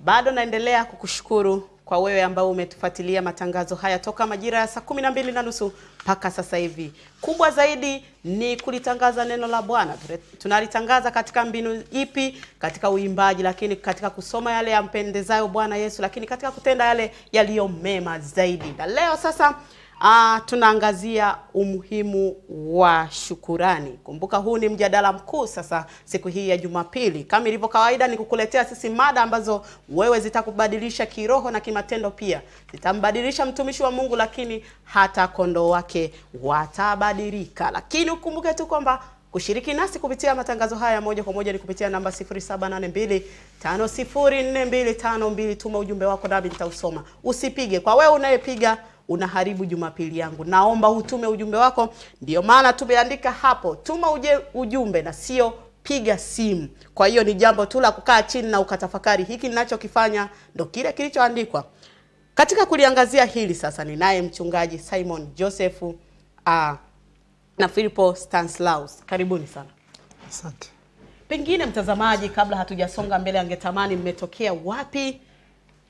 Bado naendelea kukushukuru kwa wewe ambao umetufuatilia matangazo haya toka majira ya saa 12:30 mpaka sasa hivi. Kubwa zaidi ni kulitangaza neno la Bwana. Tunalitangaza katika mbinu ipi? Katika uimbaji, lakini katika kusoma yale yampendezayo Bwana Yesu, lakini katika kutenda yale yaliyo mema zaidi. Na leo sasa tunaangazia umuhimu wa shukurani. Kumbuka huu ni mjadala mkuu sasa siku hii ya Jumapili. Kama ilivyo kawaida ni kukuletea sisi mada ambazo wewe zitakubadilisha kiroho na kimatendo pia. Zitambadilisha mtumishi wa Mungu, lakini hata kondoo wake watabadilika. Lakini ukumbuke tu kwamba kushiriki nasi kupitia matangazo haya moja kwa moja ni kupitia namba 0782504252. Tuma ujumbe wako nami nitausoma. Usipige. Kwa wewe unayepiga unaharibu Jumapili yangu. Naomba utume ujumbe wako. Ndio maana tumeandika hapo, tuma ujumbe na sio piga simu. Kwa hiyo ni jambo tu la kukaa chini na ukatafakari, hiki ninachokifanya ndo kile kilichoandikwa. Katika kuliangazia hili sasa ninaye mchungaji Simon Joseph na Philipo Stanislaus. Karibuni sana. Asante. Pengine mtazamaji, kabla hatujasonga mbele, angetamani mmetokea wapi?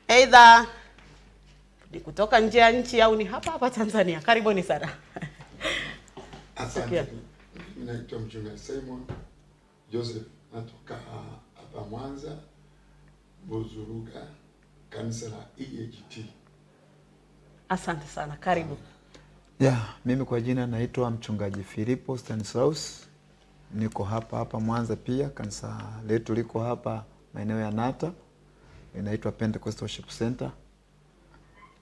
Either ni kutoka nje ya nchi au ni hapa hapa Tanzania. Karibuni sana. Asante. Naitwa mchungaji Simon Joseph, natoka hapa Mwanza, Buzuruga, kanisa la EAGT. Asante sana. Karibu. Mimi kwa jina naitwa mchungaji Philipo Stanislaus. Niko hapa Mwanza pia, kanisa letu liko hapa maeneo ya Nata. Inaitwa Pentecostal Worship Center.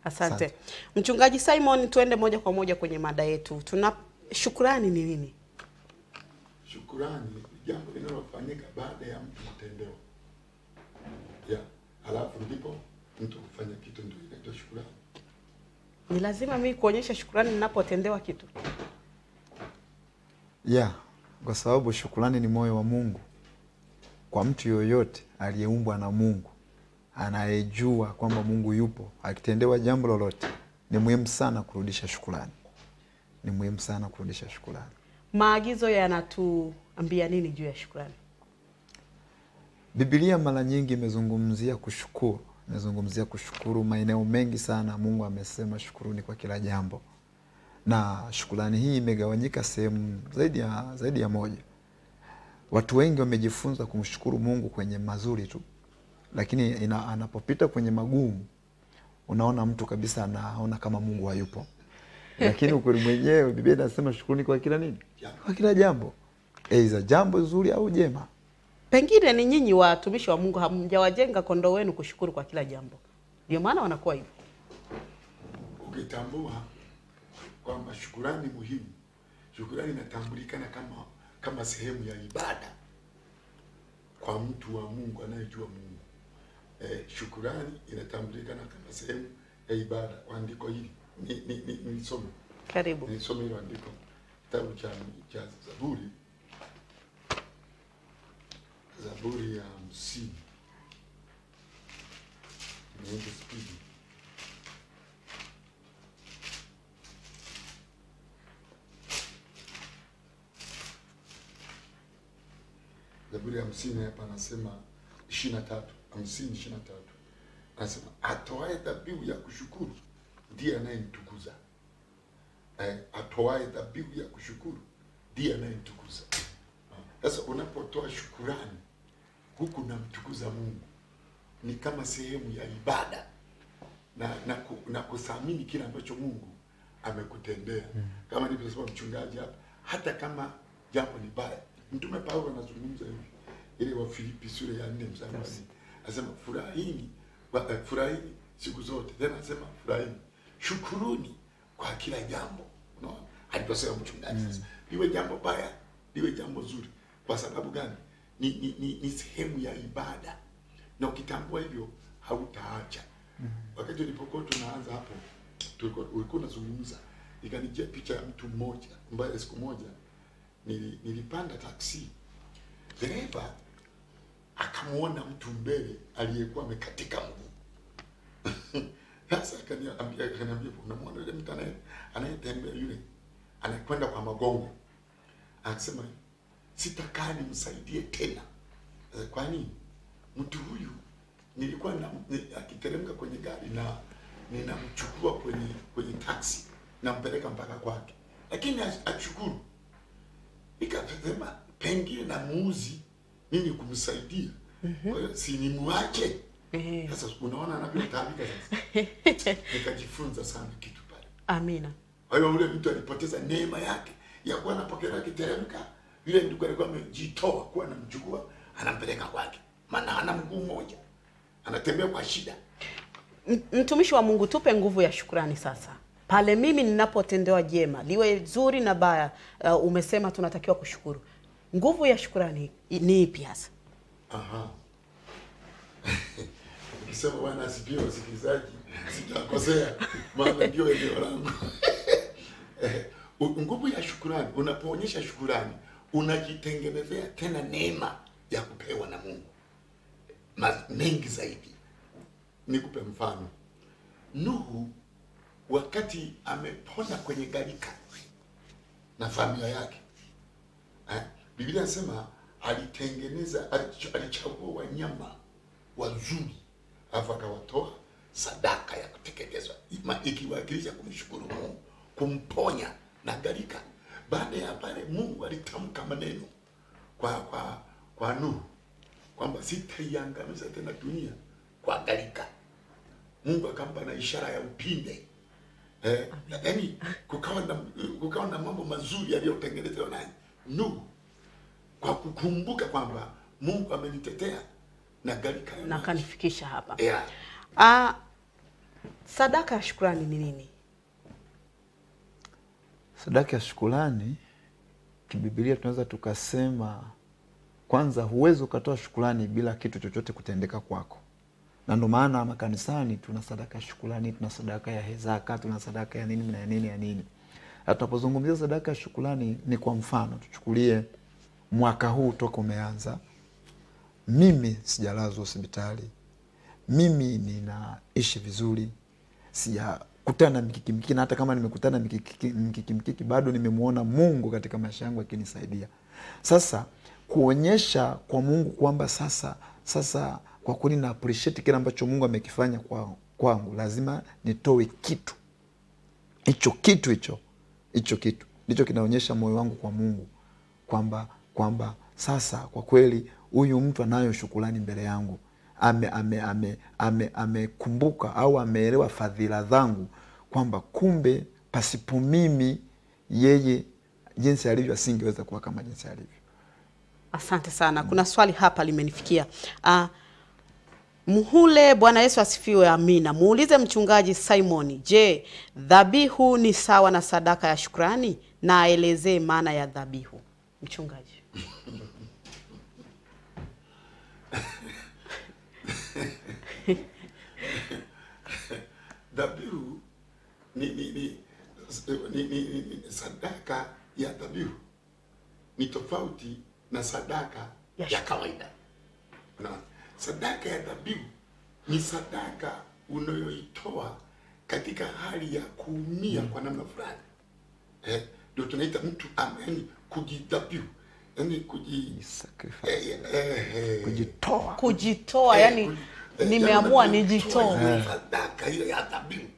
Asante. Mchungaji Simon, tuende moja kwa moja kwenye mada yetu. Shukrani ni nini? Shukrani ni jambo linalofanyika baada ya mtu kutendewa. Halafu ndipo mtu kufanya kitu, ndio inaitwa shukrani. Ni lazima mimi kuonyesha shukrani ninapotendewa kitu? Kwa sababu shukrani ni moyo wa Mungu. Kwa mtu yoyote aliyeumbwa na Mungu, anayejua kwamba Mungu yupo, akitendewa jambo lolote, ni muhimu sana kurudisha shukrani. Ni muhimu sana kurudisha shukrani. Maagizo yanatuambia nini juu ya shukrani? Biblia mara nyingi imezungumzia kushukuru. Imezungumzia kushukuru maeneo mengi sana. Mungu amesema shukuruni kwa kila jambo. Na shukrani hii imegawanyika sehemu zaidi ya moja. Watu wengi wamejifunza kumshukuru Mungu kwenye mazuri tu. Lakini anapopita kwenye magumu, unaona mtu kabisa anaona kama Mungu hayupo. Lakini ukweli mwenyewe Biblia inasema shukuruni kwa kila nini? Kwa kila jambo. Aidha jambo zuri au jema. Pengine ni nyinyi watumishi wa Mungu hamjawajenga kondoo wenu kushukuru kwa kila jambo. Ndio maana wanakuwa hivyo. Ukitambua kwamba shukrani muhimu. Shukrani inatambulikana kama sehemu ya ibada kwa mtu wa Mungu anayejua Mungu. Shukrani inatambulikana kama sehemu ya ibada. Andiko hili nisome. Karibu. Nisome hilo andiko. Kitabu cha Zaburi. Zaburi ya 50. Niende speed. Zaburi ya 50 hapa anasema 23, 50:23. Anasema atoaye dhabihu ya kushukuru ndiye anayemtukuza. Atoaye dhabihu ya kushukuru ndiye anayemtukuza. Sasa unapotoa shukrani huku namtukuza Mungu, ni kama sehemu ya ibada na kuthamini kile ambacho Mungu amekutendea. Kama nilivyosema mchungaji hapa, hata kama jambo ni baya. Mtume Paulo anazungumza hivi, ile wa Filipi sura ya 4 mstari wa 4. Anasema furahini siku zote. Tena anasema furahini. Shukuruni kwa kila jambo. Unaona? Aliposema mchungaji sasa, liwe jambo baya, liwe jambo zuri. Kwa sababu gani? Ni sehemu ya ibada. Na ukitambua hivyo hautaacha. Wakati nilipokuwa tunaanza hapo, ulikuwa unazungumza, ikanijia picha ya mtu mmoja ambaye siku moja nilipanda taksi. Dereva akamuona mtu mbele aliyekuwa amekatika mguu. Sasa akaniambia unamwona yule mtu anayetembea yule anakwenda kwa magongo. Akasema sitakaa nimsaidie tena. Kwa nini? Mtu huyu nilikuwa akiteremka kwenye gari na ninamchukua kwenye taxi nampeleka mpaka kwake, lakini ashukuru. Nikasema pengine na muuzi mimi kumsaidia, kwa hiyo si nimwache. Sasa unaona anavyotabika sasa. Nikajifunza sana kitu pale. Amina. Kwa hiyo yule mtu alipoteza neema yake ya kuwa anapokea kiteremka. Yule ndugu alikuwa amejitoa kuwa anamchukua anampeleka kwake, maana hana mguu mmoja, anatembea kwa shida. Mtumishi wa Mungu, tupe nguvu ya shukrani sasa. Pale mimi ninapotendewa jema, liwe zuri na baya, umesema tunatakiwa kushukuru. Nguvu ya shukrani ni ipi hasa? Aha. Ukisema Bwana asifiwe, wasikilizaji, sijakosea, maana ndio eneo langu. Nguvu ya shukrani, unapoonyesha shukrani, unajitengenezea tena neema ya kupewa na Mungu mengi zaidi. Nikupe mfano. Nuhu wakati amepona kwenye gharika na familia yake, Biblia inasema alichagua wanyama wazuri, alafu akawatoa sadaka ya kuteketezwa, ikiwakilisha kumshukuru Mungu, kumponya na gharika. Baada ya pale Mungu alitamka maneno kwa Nuhu kwamba sitaiangamiza tena dunia kwa gharika. Mungu akampa na ishara ya upinde. Yaani kukawa na mambo mazuri yaliyotengenezwa na Nuhu kwa kukumbuka kwamba Mungu amenitetea na gharika na kanifikisha hapa. Yeah. Sadaka ya shukrani ni nini? Sadaka ya shukrani kibiblia tunaweza tukasema, kwanza huwezi ukatoa shukrani bila kitu chochote kutendeka kwako. Na ndio maana makanisani tuna sadaka ya shukrani, tuna sadaka ya hezaka, tuna sadaka ya nini na nini ya nini. Tunapozungumzia sadaka ya shukrani ni kwa mfano, tuchukulie mwaka huu toka umeanza, mimi sijalazwa hospitali, mimi ninaishi vizuri, sijakutana mikiki, na hata kama nimekutana mikiki bado nimemuona Mungu katika maisha yangu akinisaidia. Sasa kuonyesha kwa Mungu kwamba sasa kwa kweli na appreciate kile ambacho Mungu amekifanya kwangu, lazima nitoe kitu. Hicho kitu ndicho kinaonyesha moyo wangu kwa Mungu kwamba sasa kwa kweli huyu mtu anayo shukrani mbele yangu, amekumbuka au ameelewa fadhila zangu, kwamba kumbe pasipo mimi yeye jinsi alivyo asingeweza kuwa kama jinsi alivyo. Asante sana. Kuna swali hapa limenifikia. Muhule, Bwana Yesu asifiwe, amina. Muulize mchungaji Simon, je, dhabihu ni sawa na sadaka ya shukrani? Na aelezee maana ya dhabihu. Mchungaji. Dhabihu ni sadaka ya dhabihu ni tofauti na sadaka ya kawaida. Sadaka ya dhabihu ni sadaka unayoitoa katika hali ya kuumia kwa namna fulani. Ndio tunaita mtu kujidhabihu. Yaani kujitoa, yani nimeamua nijitoe. Sadaka ile ya dhabihu.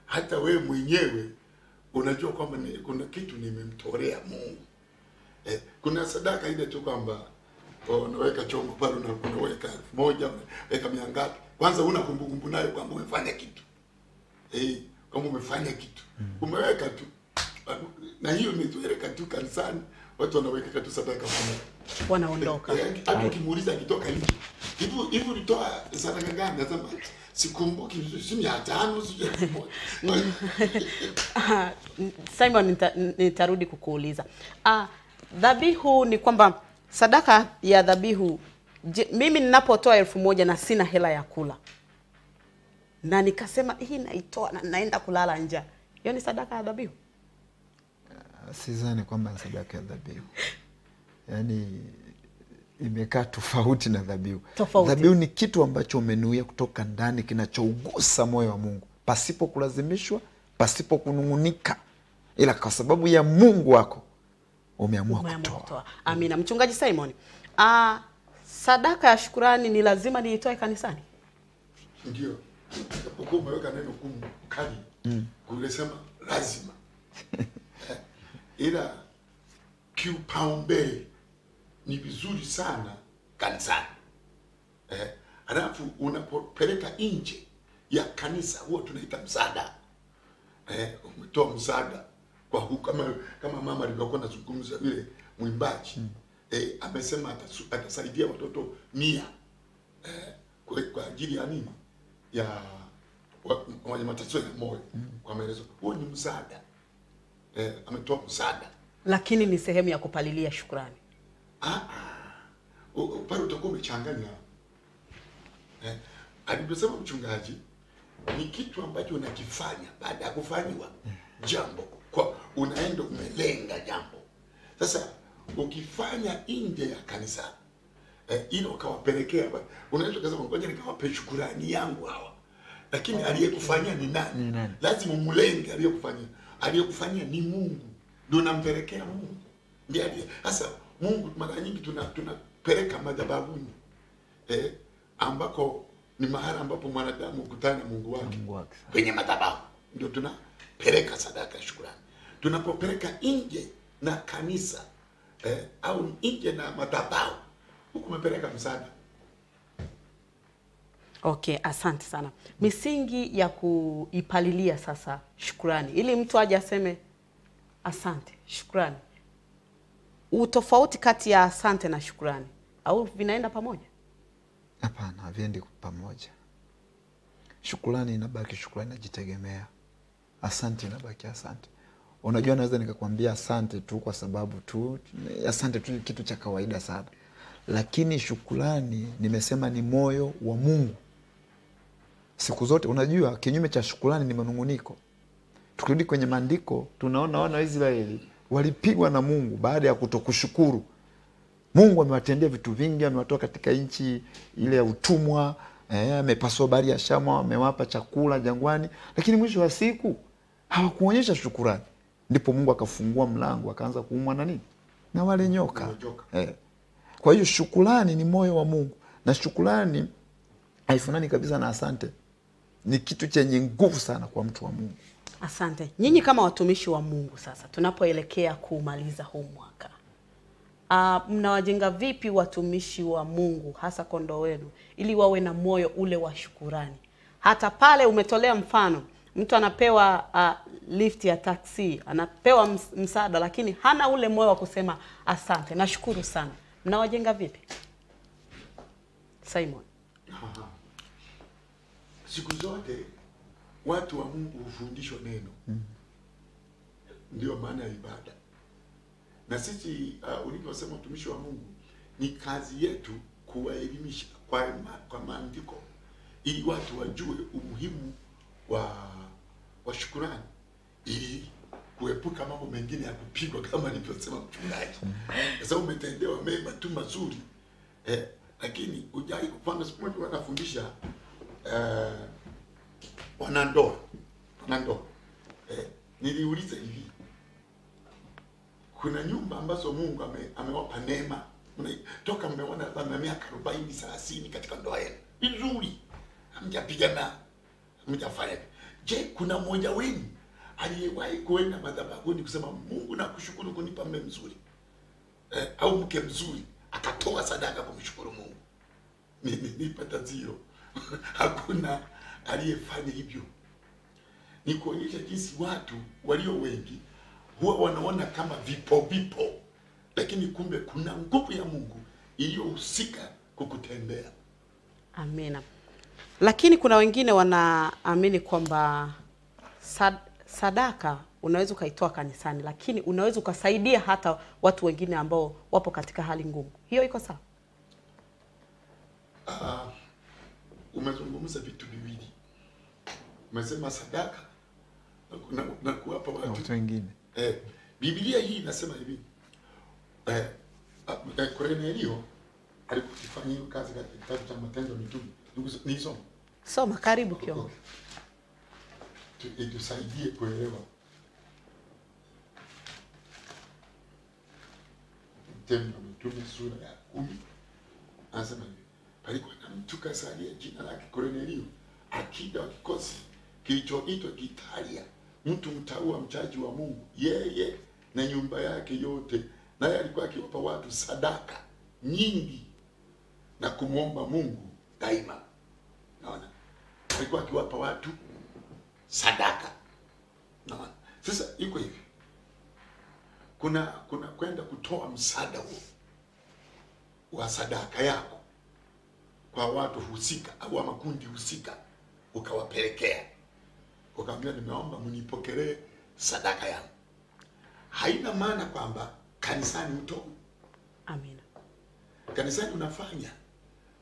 Hata wewe mwenyewe unajua kwamba kuna kitu nimemtolea Mungu. Kuna sadaka ile tu kwamba unaweka chombo pale, unaweka 1000, unaweka 100. Kwanza una kumbukumbu nayo kwamba umefanya kitu. Kama umefanya kitu. Umeweka tu. Na hiyo imezoeleka tu kanisani, watu wanaweka tu sadaka pamoja, wanaondoka. Hata ukimuuliza akitoka nje, hivi ulitoa sadaka gani? Nasema sikumbuki, si 500, si 1000. Simon, nitarudi kukuuliza. Dhabihu ni kwamba sadaka ya dhabihu, mimi ninapotoa 1000 na sina hela ya kula, na nikasema hii naitoa na naenda kulala njaa, hiyo ni sadaka ya dhabihu? Sidhani kwamba ni sadaka ya dhabihu. Yaani imekaa tofauti na dhabihu. Dhabihu ni kitu ambacho umenuia kutoka ndani, kinachougusa moyo wa Mungu, pasipo kulazimishwa, pasipo kunungunika, ila kwa sababu ya Mungu wako umeamua kutoa. Amina. Mchungaji Simon, sadaka ya shukrani ni lazima niitoe kanisani? Ndio. Japokuwa umeweka neno kali. Kulisema lazima. Ila kipaumbele ni vizuri sana kanisani. Alafu unapopeleka nje ya kanisa huwa tunaita msaada. Umetoa msaada kwa kama mama alivyokuwa anazungumza vile mwimbaji. Amesema atasaidia watoto 100 kwa ajili ya nini? Ya wenye matatizo ya moyo. Kwa maelezo. Huo ni msaada. Ametoa msaada. Lakini ni sehemu ya kupalilia shukrani. Pale utakuwa umechanganya. Aliposema mchungaji ni kitu ambacho unakifanya baada ya kufanywa jambo. Kwa unaenda umelenga jambo. Sasa ukifanya nje ya kanisa ile ukawapelekea, unaweza kusema ngoja nikawape shukrani yangu hawa. Lakini aliyekufanyia ni nani? Lazima umlenge aliyekufanyia. Aliyekufanyia ni Mungu. Ndio unampelekea Mungu. Ndiye. Sasa Mungu mara nyingi tunapeleka madhabahuni. Ambako ni mahali ambapo mwanadamu hukutana na Mungu wake. Kwenye madhabahu ndio tunapeleka sadaka ya shukrani. Tunapopeleka nje na kanisa au nje na madhabahu, huko umepeleka msaada. Okay, asante sana. Misingi ya kuipalilia sasa shukrani ili mtu aje aseme asante, shukrani. Utofauti kati ya asante na shukrani au vinaenda pamoja? Hapana, haviendi pamoja. Shukrani inabaki shukrani, inajitegemea. Asante inabaki asante. Unajua naweza nikakwambia asante tu kwa sababu tu asante tu kitu cha kawaida sana. Lakini shukrani nimesema ni moyo wa Mungu. Siku zote unajua kinyume cha shukrani ni manunguniko. Tukirudi kwenye maandiko tunaona wana wa Israeli walipigwa na Mungu baada ya kutokushukuru. Mungu amewatendea vitu vingi, amewatoa katika nchi ile ya utumwa, amepasua bahari ya Shamu, amewapa chakula jangwani, lakini mwisho wa siku hawakuonyesha shukrani. Ndipo Mungu akafungua mlango, akaanza kuumwa na nini? Na wale nyoka. Kwa hiyo shukrani ni moyo wa Mungu, na shukrani haifanani kabisa na asante. Ni kitu chenye nguvu sana kwa mtu wa Mungu. Asante. Nyinyi kama watumishi wa Mungu sasa tunapoelekea kumaliza huu mwaka, mnawajenga vipi watumishi wa Mungu hasa kondoo wenu ili wawe na moyo ule wa shukurani? Hata pale umetolea mfano, mtu anapewa lift ya taksi, anapewa msaada lakini hana ule moyo wa kusema asante, nashukuru sana. Mnawajenga vipi? Simon. Siku zote watu wa Mungu hufundishwa neno. Ndio maana ya ibada. Na sisi ulivyosema mtumishi wa Mungu, ni kazi yetu kuwaelimisha kwa maandiko ili watu wajue umuhimu wa shukrani, ili kuepuka mambo mengine ya kupigwa kama nilivyosema mchungaji. Sasa umetendewa mema tu mazuri, lakini hujai kupanga. Siku moja wanafundisha wanandoa. Niliuliza hivi, kuna nyumba ambazo Mungu amewapa neema, toka mmeona kama miaka 40-30 katika ndoa yenu vizuri, hamjapigana, hamjafanya. Je, kuna mmoja wenu aliyewahi kuenda madhabahuni kusema Mungu nakushukuru kunipa mume mzuri au mke mzuri, akatoa sadaka kumshukuru Mungu? Nilipata zero. Hakuna aliyefanya hivyo. Ni kuonyesha jinsi watu walio wengi huwa wanaona kama vipo, lakini kumbe kuna nguvu ya Mungu iliyohusika kukutendea. Amina. Lakini kuna wengine wanaamini kwamba sadaka unaweza ukaitoa kanisani, lakini unaweza ukasaidia hata watu wengine ambao wapo katika hali ngumu. Hiyo iko sawa? Umezungumza vitu viwili. Umesema sadaka na kuwapa watu wengine. Biblia hii inasema hivi. Kornelio alipofanya hiyo kazi katika kitabu cha Matendo ya Mitume. Nisome. Soma, karibu kiongozi. Tusaidie kuelewa. Matendo ya Mitume sura ya 10. Anasema hivi. Palikuwa na mtu kasalia jina lake Kornelio, akida wa kikosi kilichoitwa Italia, mtu mtaua mchaji wa Mungu, yeye na nyumba yake yote, naye alikuwa akiwapa watu sadaka nyingi na kumwomba Mungu daima. Naona alikuwa akiwapa watu sadaka. Naona sasa iko hivi, kuna kwenda kutoa msaada huo wa sadaka yako kwa watu husika au makundi husika, ukawapelekea, ukamwambia nimeomba mnipokelee sadaka yangu. Haina maana kwamba kanisani utoe. Amina. Kanisani unafanya,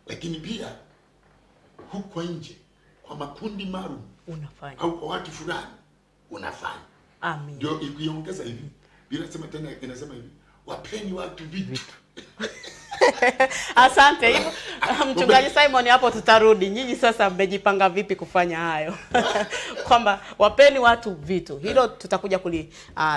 lakini pia huko nje kwa makundi maalum Unafanya. au kwa watu fulani unafanya. Amina. Ndio ikiongeza hivi. Bila sema tena, inasema hivi, wapeni watu vitu. Asante. Hivyo Mchungaji Simon, hapo tutarudi. Nyinyi sasa mmejipanga vipi kufanya hayo? Kwamba wapeni watu vitu. Hilo tutakuja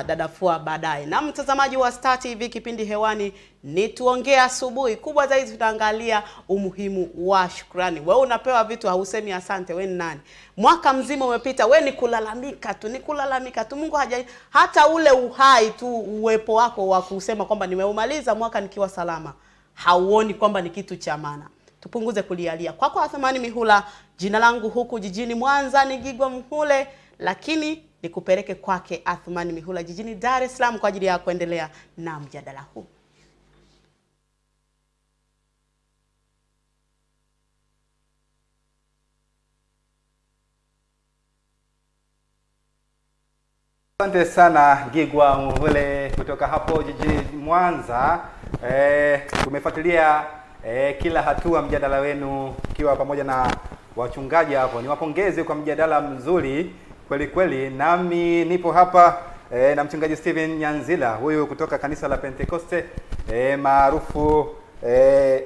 dadafua baadaye. Na mtazamaji wa Star TV, kipindi hewani ni Tuongee Asubuhi. Kubwa zaidi tutaangalia umuhimu wa shukrani. Wewe unapewa vitu hausemi asante, wewe ni nani? Mwaka mzima umepita, wewe ni kulalamika tu. Mungu hata ule uhai tu, uwepo wako wa kusema kwamba nimeumaliza mwaka nikiwa salama, hauoni kwamba ni kitu cha maana. Tupunguze kulialia. Kwako Athumani Mihula, jina langu huku jijini Mwanza ni Gigwa Mhule, lakini nikupeleke kwake Athumani Mihula jijini Dar es Salaam kwa ajili ya kuendelea na mjadala huu. Asante sana Gigwa Mhule kutoka hapo jijini Mwanza. Tumefuatilia kila hatua mjadala wenu kiwa pamoja na wachungaji hapo. Niwapongeze kwa mjadala mzuri kweli kweli. Nami nipo hapa na mchungaji Steven Nyanzila, huyu kutoka kanisa la Pentekoste maarufu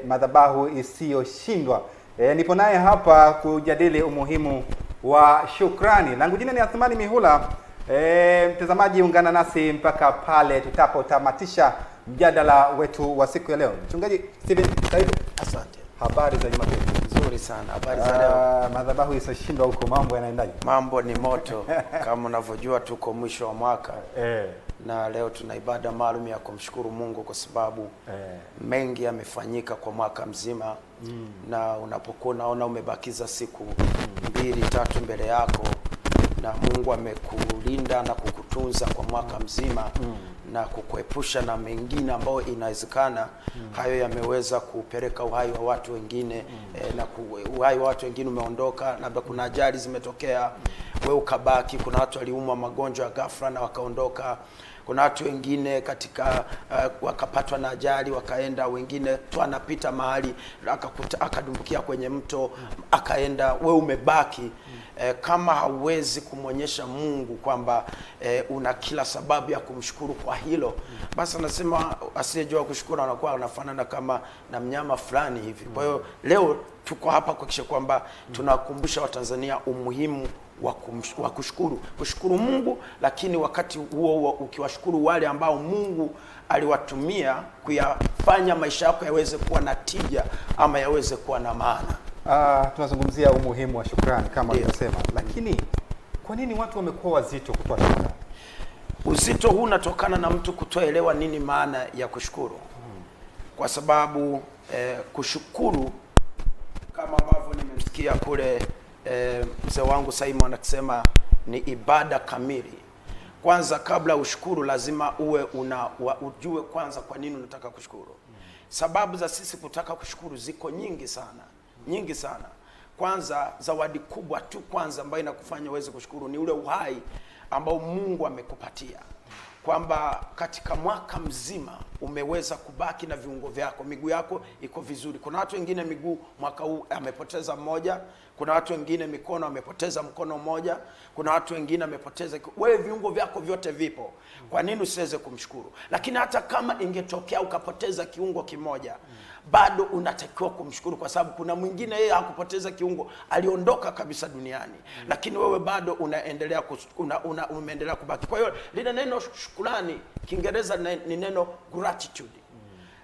madhabahu isiyoshindwa. Nipo naye hapa kujadili umuhimu wa shukrani. Langu jina ni Athumani Mihula. Mtazamaji, ungana nasi mpaka pale tutapotamatisha mjadala wetu wa siku ya leo. Mchungaji Steven, karibu. Asante. Habari za Jumapili? Nzuri sana. Habari za leo? Madhabahu isishindwa huko, mambo yanaendaje? Mambo ni moto. Kama unavyojua tuko mwisho wa mwaka. Na leo tuna ibada maalum ya kumshukuru Mungu kwa sababu mengi yamefanyika kwa mwaka mzima. Na unapokuwa unaona umebakiza siku 2-3 mbele yako na Mungu amekulinda na kukutunza kwa mwaka mzima na kukuepusha na mengine ambayo inawezekana hayo yameweza kupeleka uhai wa watu wengine na uhai wa watu wengine umeondoka, labda kuna ajali zimetokea, wewe ukabaki. Kuna watu waliumwa magonjwa ya ghafla na wakaondoka. Kuna watu wengine katika wakapatwa na ajali wakaenda, wengine tu anapita mahali akadumbukia kwenye mto akaenda, wewe umebaki. Kama hauwezi kumwonyesha Mungu kwamba una kila sababu ya kumshukuru kwa hilo, basi anasema asiyejua kushukuru anakuwa anafanana kama na mnyama fulani hivi. Kwa hiyo leo tuko hapa kuhakikisha kwamba tunakumbusha Watanzania umuhimu wa kushukuru Mungu, lakini wakati huo ukiwashukuru wale ambao Mungu aliwatumia kuyafanya maisha yako yaweze kuwa na tija ama yaweze kuwa na maana. Tunazungumzia umuhimu wa shukrani kama nilivyosema, lakini kwa nini watu wamekuwa wazito kutoa shukrani? Uzito huu unatokana na mtu kutoelewa nini maana ya kushukuru. Kwa sababu kushukuru, kama ambavyo nimemsikia kule mzee wangu Simon akisema, ni ibada kamili. Kwanza kabla ushukuru lazima ujue kwanza kwa nini unataka kushukuru. Sababu za sisi kutaka kushukuru ziko nyingi sana. Kwanza, zawadi kubwa tu kwanza ambayo inakufanya uweze kushukuru ni ule uhai ambao Mungu amekupatia. Kwamba katika mwaka mzima umeweza kubaki na viungo vyako, miguu yako iko vizuri. Kuna watu wengine miguu mwaka huu amepoteza mmoja, kuna watu wengine mikono amepoteza mkono mmoja, kuna watu wengine amepoteza. Wewe viungo vyako vyote vipo. Kwa nini usiweze kumshukuru? Lakini hata kama ingetokea ukapoteza kiungo kimoja, bado unatakiwa kumshukuru, kwa sababu kuna mwingine yeye hakupoteza kiungo, aliondoka kabisa duniani, lakini wewe bado unaendelea umeendelea kubaki. Kwa hiyo lile neno shukrani Kiingereza ni neno gratitude.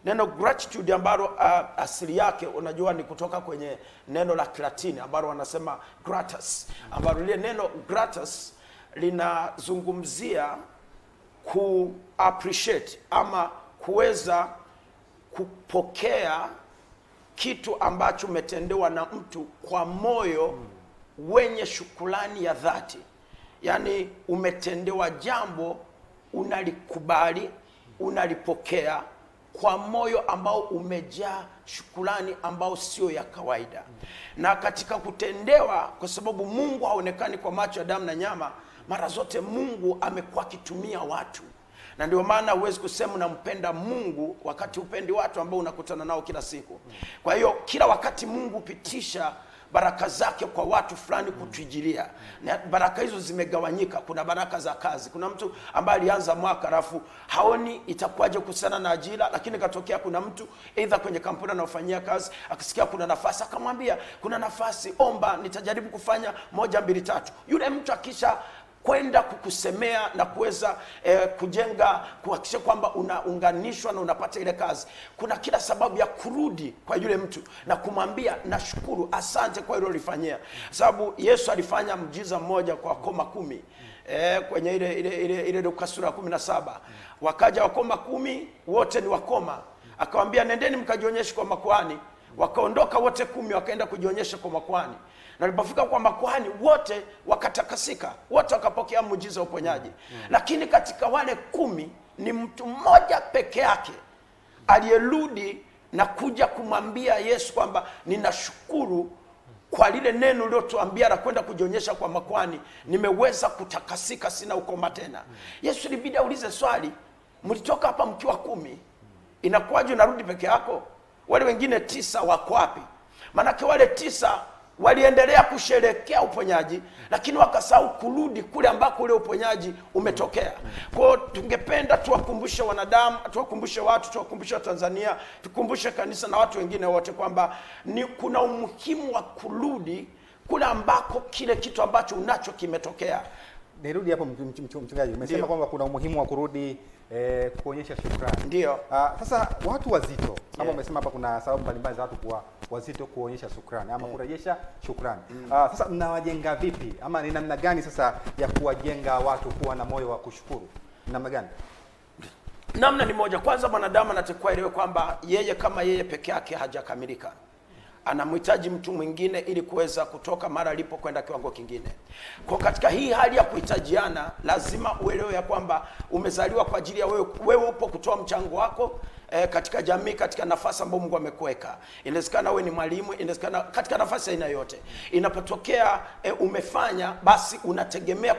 Neno gratitude ambalo asili yake unajua ni kutoka kwenye neno la Kilatini ambalo wanasema gratus, ambalo lile neno gratus linazungumzia ku appreciate ama kuweza kupokea kitu ambacho umetendewa na mtu kwa moyo wenye shukrani ya dhati. Yani umetendewa jambo, unalikubali, unalipokea kwa moyo ambao umejaa shukrani ambao sio ya kawaida. Na katika kutendewa, kwa sababu Mungu haonekani kwa macho ya damu na nyama, mara zote Mungu amekuwa akitumia watu. Na ndio maana huwezi kusema unampenda Mungu wakati upendi watu ambao unakutana nao kila siku. Kwa hiyo kila wakati Mungu hupitisha baraka zake kwa watu fulani kutuijilia. Na baraka hizo zimegawanyika. Kuna baraka za kazi. Kuna mtu ambaye alianza mwaka alafu haoni itakuwaje kuhusiana na ajira, lakini katokea kuna mtu aidha kwenye kampuni anayofanyia kazi akisikia kuna nafasi, akamwambia kuna nafasi, omba nitajaribu kufanya 1 2 3. Yule mtu akisha kwenda kukusemea na kuweza kujenga, kuhakikisha kwamba unaunganishwa na unapata ile kazi, kuna kila sababu ya kurudi kwa yule mtu na kumwambia nashukuru, asante kwa hilo ulifanyia. Sababu Yesu alifanya mjiza mmoja kwa koma 10 kwenye ile Luka sura 17. Wakaja wakoma 10, wote ni wakoma. Akamwambia nendeni mkajionyeshe kwa makuhani. Wakaondoka wote 10 wakaenda kujionyesha kwa makuhani. Na walipofika kwa makuhani wote wakatakasika, wote wakapokea muujiza uponyaji. Lakini katika wale 10 ni mtu mmoja peke yake aliyerudi na kuja kumwambia Yesu kwamba ninashukuru kwa lile neno uliotuambia la kwenda kujionyesha kwa makuhani, nimeweza kutakasika, sina ukoma tena. Yesu ilibidi aulize swali, mlitoka hapa mkiwa 10, inakuwaje unarudi peke yako? Wale wengine 9 wako wapi? Manake wale 9 waliendelea kusherehekea uponyaji, lakini wakasahau kurudi kule ambako ule uponyaji umetokea. Kwa hiyo tungependa tuwakumbushe wanadamu, tuwakumbushe watu, tuwakumbushe Tanzania, tukumbushe kanisa na watu wengine wote kwamba kuna umuhimu wa kurudi kule ambako kile kitu ambacho unacho kimetokea. Nirudi hapo mchungaji, umesema kwamba kuna umuhimu wa kurudi kuonyesha shukrani. Ndio. Sasa watu wazito, kama umesema hapa kuna sababu mbalimbali za watu kuwa wazito kuonyesha shukrani ama kurejesha shukrani. Sasa mnawajenga vipi? Ama ni namna gani sasa ya kuwajenga watu kuwa na moyo wa kushukuru? Namna gani? Namna ni moja. Kwanza mwanadamu anatakiwa elewe kwamba yeye kama yeye peke yake hajakamilika. Anamhitaji mtu mwingine ili kuweza kutoka mara alipo kwenda kiwango kingine. Kwa katika hii hali ya kuhitajiana, lazima uelewe ya kwamba umezaliwa kwa ajili ya wewe upo kutoa mchango wako katika jamii, katika nafasi ambayo Mungu amekuweka. Inawezekana wewe ni mwalimu, inawezekana katika nafasi aina yote. Inapotokea umefanya, basi unategemea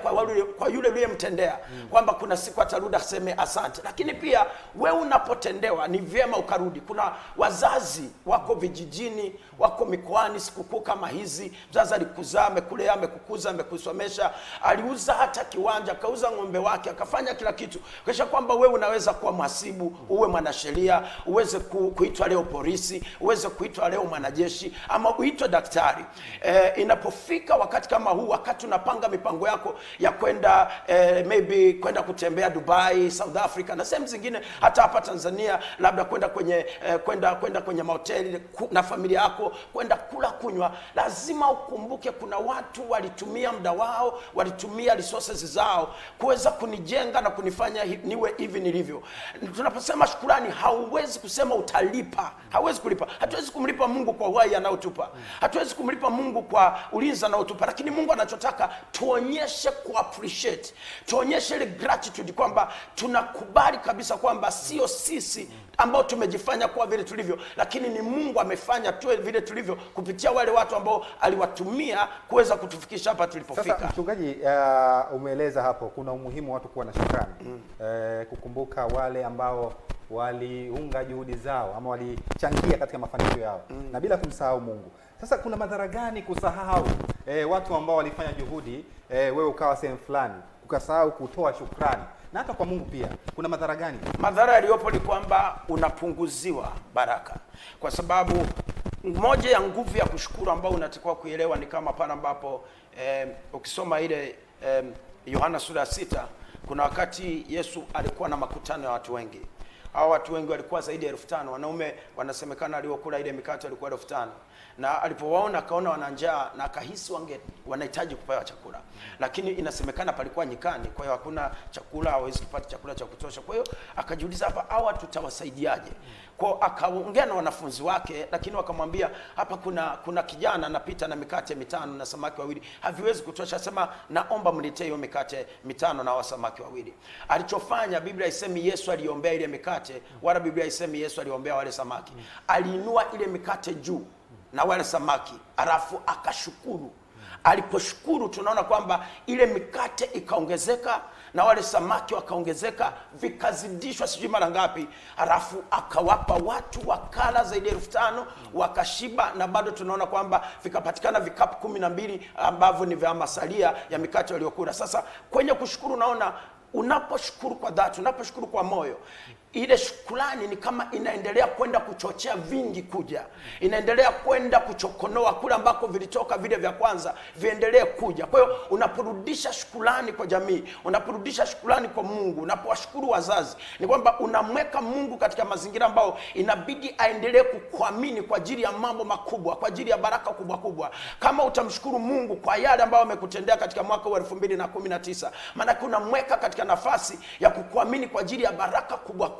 kwa yule uliyemtendea kwamba kuna siku atarudi aseme asante. Lakini pia wewe unapotendewa ni vyema ukarudi. Kuna wazazi wako vijijini, wako mikoani, sikukuu kama hizi, mzazi alikuzaa, amekulea, amekukuza, amekusomesha, aliuza hata kiwanja, akauza ng'ombe wake, akafanya kila kitu. Kisha kwamba wewe unaweza kuwa mhasibu, uwe mwanasheria, uweze kuitwa leo polisi, uweze kuitwa leo mwanajeshi, ama uitwe daktari. Inapofika wakati kama huu, wakati unapanga mipango yako ya kwenda maybe kwenda kutembea Dubai, South Africa na sehemu zingine, hata hapa Tanzania, labda kwenda kwenye mahoteli na familia yako, kwenda kula kunywa, lazima ukumbuke kuna watu walitumia muda wao, walitumia resources zao kuweza kunijenga na kunifanya niwe hivi nilivyo. Tunaposema shukrani, hauwezi kusema utalipa. Hauwezi kulipa. Hatuwezi kumlipa Mungu kwa uhai anaotupa. Hatuwezi kumlipa Mungu kwa ulinzi anaotupa. Lakini Mungu anachotaka tuonyeshe ku appreciate. Tuonyeshe ile gratitude kwamba tunakubali kabisa kwamba sio sisi ambao tumejifanya kuwa vile tulivyo, lakini ni Mungu amefanya tuwe vile tulivyo kupitia wale watu ambao aliwatumia kuweza kutufikisha hapa tulipofika. Sasa mchungaji, umeeleza hapo kuna umuhimu watu kuwa na shukrani. Kukumbuka wale ambao waliunga juhudi zao ama walichangia katika mafanikio yao na bila kumsahau Mungu. Sasa kuna madhara gani kusahau watu ambao walifanya juhudi, wewe ukawa sehemu fulani ukasahau kutoa shukrani? Na hata kwa Mungu pia kuna madhara gani? Madhara yaliyopo ni kwamba unapunguziwa baraka. Kwa sababu moja ya nguvu ya kushukuru ambao unatakiwa kuelewa ni kama pale ambapo ukisoma ile Yohana sura 6, kuna wakati Yesu alikuwa na makutano ya watu wengi. hao watu wengi walikuwa zaidi ya 5,000. Wanaume wanasemekana aliokula ile mikate walikuwa 5,000. Na alipowaona akaona wana njaa na akahisi wanahitaji kupewa chakula. Lakini inasemekana palikuwa nyikani, kwa hiyo hakuna chakula, hawezi kupata chakula cha kutosha. Kwa hiyo akajiuliza, hapa hawa tutawasaidiaje? Kwa akaongea na wanafunzi wake, lakini wakamwambia, hapa kuna kijana anapita na mikate 5 na samaki 2, haviwezi kutosha. Sema naomba mletee hiyo mikate 5 na samaki 2. Alichofanya, Biblia haisemi Yesu aliombea ile mikate, wala Biblia haisemi Yesu aliombea wale samaki. Aliinua ile mikate juu na wale samaki, alafu akashukuru. Aliposhukuru, tunaona kwamba ile mikate ikaongezeka na wale samaki wakaongezeka, vikazidishwa sijui mara ngapi. Alafu akawapa watu, wakala zaidi ya 5,000, wakashiba. Na bado tunaona kwamba vikapatikana vikapu 12 ambavyo ni vya masalia ya mikate waliokula. Sasa kwenye kushukuru, naona unaposhukuru kwa dhati, unaposhukuru kwa moyo, ile shukrani ni kama inaendelea kwenda kuchochea vingi kuja, inaendelea kwenda kuchokonoa kule ambako vilitoka vile vya kwanza, viendelee kuja. Kwa hiyo unaporudisha shukrani kwa jamii, unaporudisha shukrani kwa Mungu, unapowashukuru wazazi, ni kwamba unamweka Mungu katika mazingira ambao inabidi aendelee kukuamini kwa ajili ya mambo makubwa, kwa ajili ya baraka kubwa kubwa. Kama utamshukuru Mungu kwa yale ambayo amekutendea katika mwaka wa 2019, maana unamweka katika nafasi ya kukuamini kwa ajili ya baraka kubwa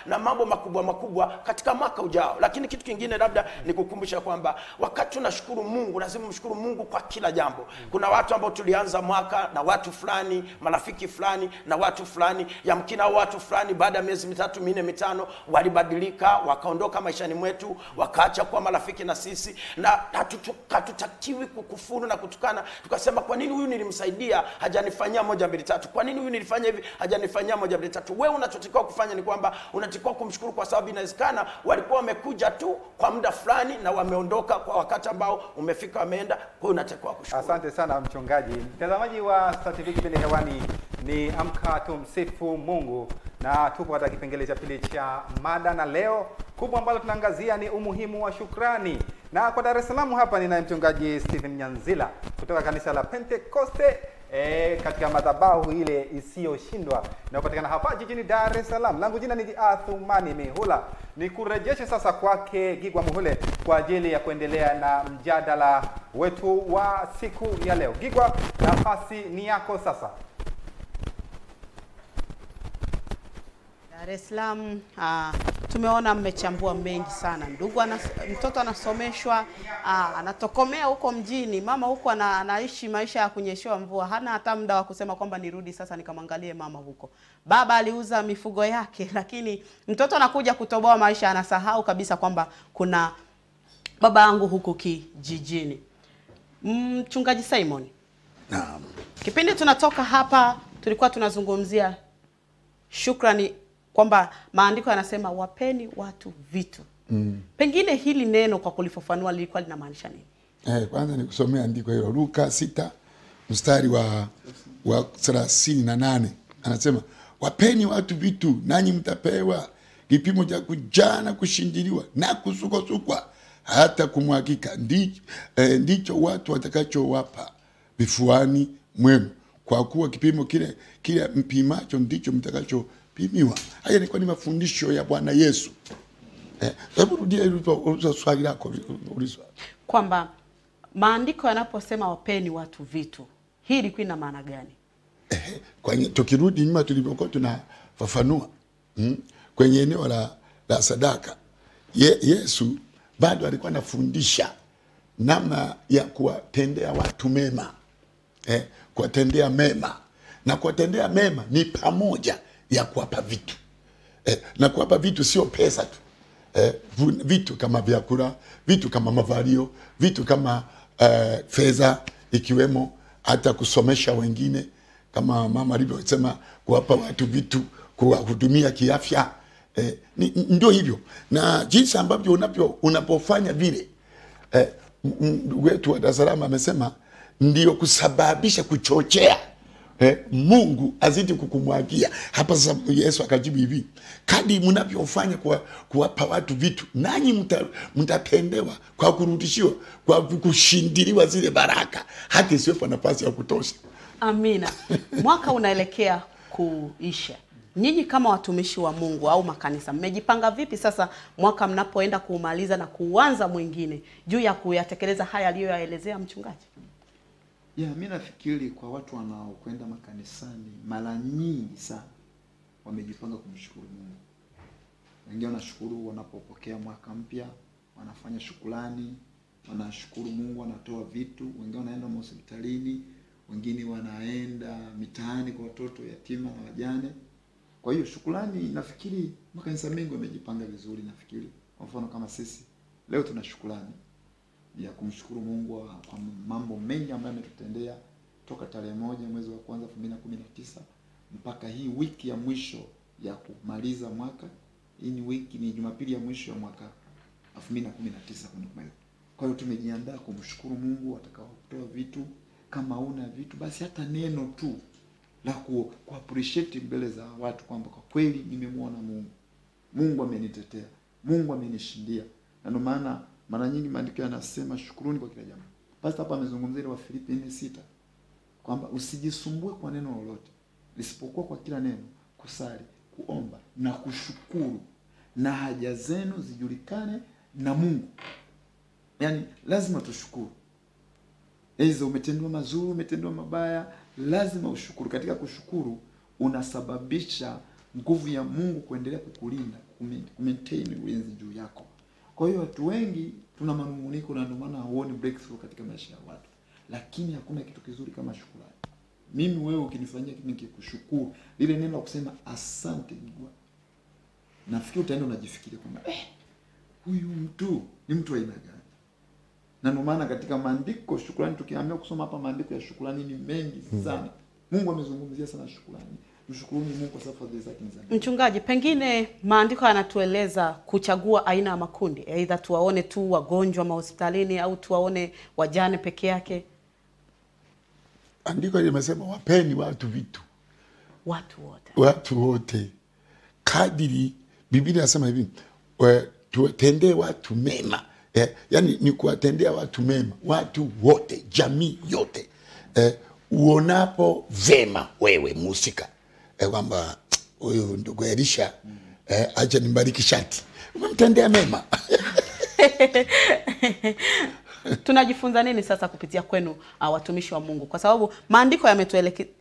na mambo makubwa katika mwaka ujao. Lakini kitu kingine labda nikukumbusha kwamba wakati unashukuru Mungu, lazima mshukuru Mungu kwa kila jambo. Kuna watu ambao tulianza mwaka na watu fulani, marafiki fulani na watu fulani, yamkina watu fulani baada ya miezi 3, 4, 5 walibadilika, wakaondoka maishani mwetu, wakaacha kuwa marafiki na sisi. Na hatutakiwi kukufuru na kutukana, tukasema kwa nini huyu nilimsaidia hajanifanyia 1, 2, 3, kwa nini huyu nilifanya hivi hajanifanyia 1, 2, 3. Wewe unachotakiwa kufanya ni kwamba unatakiwa kumshukuru, kwa sababu inawezekana walikuwa wamekuja tu kwa muda fulani na wameondoka kwa wakati ambao umefika, wameenda. Kwa hiyo unatakiwa kushukuru. Asante sana mchungaji. Mtazamaji wa Star TV, kipindi hewani ni Amka Tumsifu Mungu, na tupo katika kipengele cha pili cha mada, na leo kubwa ambalo tunaangazia ni umuhimu wa shukrani. Na kwa Dar es Salaam hapa nina mchungaji Stephen Nyanzila kutoka kanisa la Pentecoste katika madhabahu ile isiyoshindwa na kupatikana hapa jijini Dar es Salaam. Langu jina ni Athumani Mihula. Nikurejeshe sasa kwake Gigwa Muhule kwa ajili ya kuendelea na mjadala wetu wa siku ya leo. Gigwa, nafasi ni yako sasa. Dar es Salaam, tumeona mmechambua mengi sana. Mtoto anasomeshwa, anatokomea huko mjini, mama huko anaishi maisha ya kunyeshewa mvua, hana hata muda wa kusema kwamba nirudi sasa nikamwangalie mama huko. Baba aliuza mifugo yake, lakini mtoto anakuja kutoboa maisha, anasahau kabisa kwamba kuna baba yangu huko kijijini. Mchungaji Simon, Naam. kipindi tunatoka hapa tulikuwa tunazungumzia shukrani, kwamba maandiko yanasema wapeni watu vitu. Pengine hili neno kwa kulifafanua lilikuwa linamaanisha nini? Kwanza nikusomea andiko hilo, Luka 6 mstari wa 38. Anasema, wapeni watu vitu nanyi mtapewa, kipimo cha kujaa na kushindiliwa na kusukwa hata kumwagika, ndicho watu watakachowapa vifuani mwenu, kwa kuwa kipimo kile mpimacho ndicho mtakachopimiwa. Haya ni mafundisho ya Bwana Yesu. Hebu rudia hilo swali lako ulizwa. Kwamba maandiko yanaposema wapeni watu vitu, hii ilikuwa ina maana gani? Kwenye tukirudi nyuma tulivyokuwa tunafafanua kwenye eneo la sadaka, Yesu bado alikuwa anafundisha namna ya kuwatendea watu mema. Kuwatendea mema, na kuwatendea mema ni pamoja ya kuwapa vitu. Na kuwapa vitu sio pesa tu. Vitu kama vyakula, vitu kama mavalio, vitu kama fedha, ikiwemo hata kusomesha wengine, kama mama alivyosema, kuwapa watu vitu, kuwahudumia kiafya. Ndio hivyo. Na jinsi ambavyo unapofanya vile, ndugu wetu wa Dar es Salaam amesema ndio kusababisha kuchochea Mungu azidi kukumwagia. Hapa sasa Yesu akajibu hivi, kadri mnavyofanya kuwapa watu vitu, nanyi mtatendewa kwa kurudishiwa, kwa kushindiliwa zile baraka, hata isiwepo nafasi ya kutosha. Amina. Mwaka unaelekea kuisha. Nyinyi kama watumishi wa Mungu au makanisa, mmejipanga vipi sasa mwaka mnapoenda kuumaliza na kuanza mwingine juu ya kuyatekeleza haya aliyoyaelezea mchungaji? Mimi nafikiri kwa watu wanaokwenda makanisani mara nyingi sana wamejipanga kumshukuru Mungu. Wengine wanashukuru wanapopokea mwaka mpya, wanafanya shukrani, wanashukuru Mungu, wanatoa vitu, wengine wanaenda hospitalini, wengine wanaenda mitaani kwa watoto yatima na wajane. Kwa hiyo shukrani, nafikiri makanisa mengi wamejipanga vizuri. Nafikiri kwa mfano kama sisi leo tuna shukrani ya kumshukuru Mungu kwa mambo mengi ambayo ametutendea toka tarehe 1 mwezi wa kwanza 2019 mpaka hii wiki ya mwisho ya kumaliza mwaka. Hii ni wiki, ni Jumapili ya mwisho ya mwaka 2019 kumaliza. Kwa hiyo tumejiandaa kumshukuru Mungu. Atakaotoa vitu, kama una vitu basi hata neno tu la ku appreciate mbele za watu kwamba kwa kweli nimemwona Mungu. Mungu amenitetea. Mungu amenishindia. Na ndio maana mara nyingi maandiko yanasema shukuruni kwa kila jambo. Pastor hapa amezungumzia ile wa Filipi 4:6 kwamba usijisumbue kwa neno lolote, lisipokuwa kwa kila neno kusali, kuomba na kushukuru, na haja zenu zijulikane na Mungu. Yaani lazima tushukuru. Hizo umetendwa mazuri, umetendwa mabaya, lazima ushukuru. Katika kushukuru unasababisha nguvu ya Mungu kuendelea kukulinda, maintain ulinzi juu yako. Kwa hiyo watu wengi tuna manunguniko na ndio maana huoni breakthrough katika maisha ya watu. Lakini hakuna kitu kizuri kama shukrani. Mimi wewe ukinifanyia kitu nikikushukuru, lile neno la kusema asante Mungu, nafikiri utaenda unajifikiria kwamba huyu mtu ni mtu wa aina gani? Na ndio maana katika maandiko shukrani, tukiamua kusoma hapa maandiko ya shukrani ni mengi sana. Mungu amezungumzia sana shukrani. Mshukuruni Mungu kwa sababu fadhili zake ni za milele. Mchungaji, pengine maandiko yanatueleza kuchagua aina ya makundi, aidha tuwaone tu wagonjwa mahospitalini au tuwaone wajane peke yake. Andiko limesema wapeni watu vitu. Watu wote. Kadiri Biblia inasema hivi, tuwatendee watu mema. Yaani ni kuwatendea watu mema, watu wote, jamii yote. Uonapo vema wewe musika kwamba huyu ndugu Elisha acha nimbariki shati, umemtendea mema. Tunajifunza nini sasa kupitia kwenu watumishi wa Mungu? Kwa sababu maandiko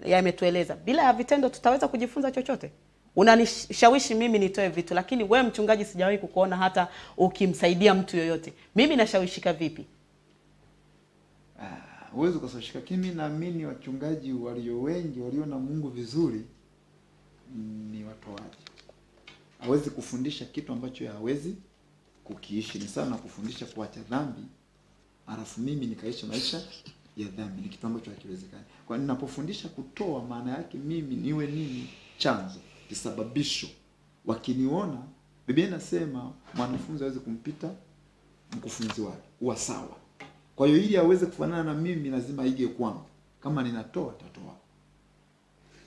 yametueleza bila ya vitendo tutaweza kujifunza chochote. Unanishawishi mimi nitoe vitu, lakini wewe mchungaji sijawahi kukuona hata ukimsaidia mtu yoyote. Mimi nashawishika vipi? Uwezo kusashika. Kimi naamini wachungaji walio wengi waliona Mungu vizuri ni watoaji. Hawezi kufundisha kitu ambacho hawezi kukiishi. Ni sana kufundisha kuacha dhambi alafu mimi nikaishi maisha ya dhambi, ni kitu ambacho hakiwezekani. Kwa ninapofundisha kutoa, maana yake mimi niwe nini? Chanzo, kisababisho. Wakiniona, Biblia inasema mwanafunzi hawezi kumpita mkufunzi wake, huwa sawa. Kwa hiyo ili aweze kufanana na mimi lazima aige kwangu. Kama ninatoa, tatoa.